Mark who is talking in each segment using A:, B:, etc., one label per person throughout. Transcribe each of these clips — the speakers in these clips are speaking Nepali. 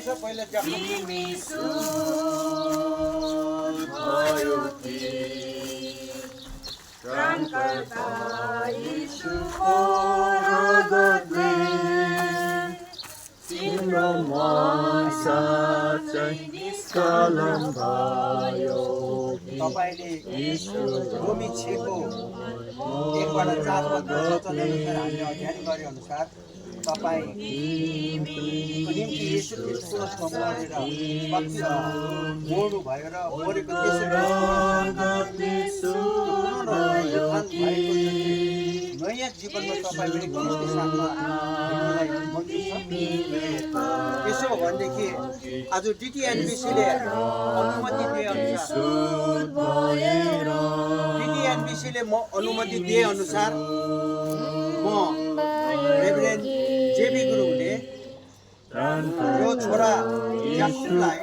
A: छ पहिला
B: तिमी सुध भयो कि त्राणकर्ता यीशुको रगतले तिम्रो मन साँच्चै निष्कलङ्क भयो कि
A: तपाईले रोमी 6को 1बाट 4 मा वचन अनुसार हामीले अध्ययन गरे अनुसार तपाईको निम्ति येशू ख्रीष्टको मरेर कतिमा मर्नु भयो र मरेको नयाँ जीवनमा तपाईले ख्रीष्टको साथमा हिँड्नलाई मन्दिर छ। यसो हो भनेदेखि आज डिटिएनबिसीले अनुमति दिए अनुसार म रेभरेन्ड जेबी गुरुङले यो छोरा याकुबलाई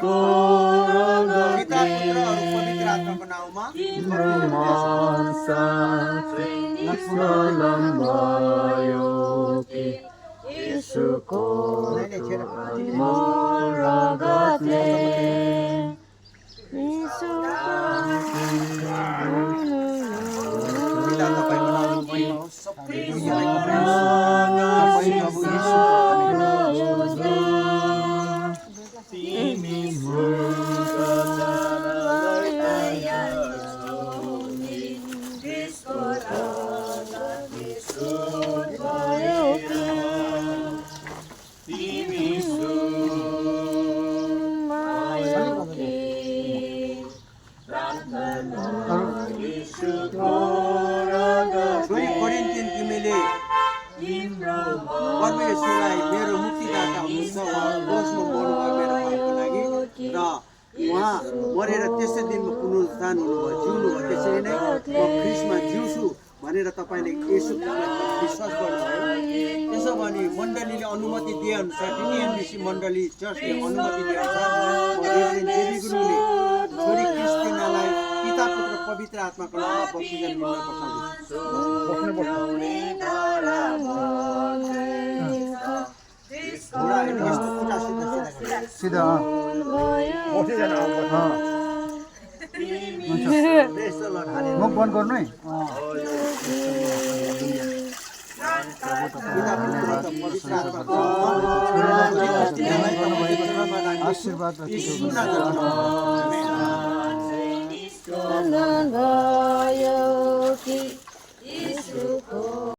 A: पिता पुत्र और पवित्र आत्माको नाममा मेरो मुक्तिदाता हुनुहुन्छ दोषमा मर्नुभयो मेरो पापको लागि र उहाँ मरेर त्यसै दिनमा पुनरुत्थान हुनुभयो जिउनुभयो। त्यसरी नै म ख्रीष्टमा जिउँछु भनेर तपाईले येशूमा विश्वास गर्नुभयो। त्यसो भने मण्डलीले अनुमति दिए अनुसार डिटिएनबिसी मण्डली चर्चले अनुमति दिए अनुसार रेभरेन्ड जेबी गुरुङले छोरी क्रिस्टिनालाई पिता पुत्र पवित्र आत्माको नाममा बप्तिजम लिन
C: सिधा मुख बन्द गर्नु है।
B: आशीर्वाद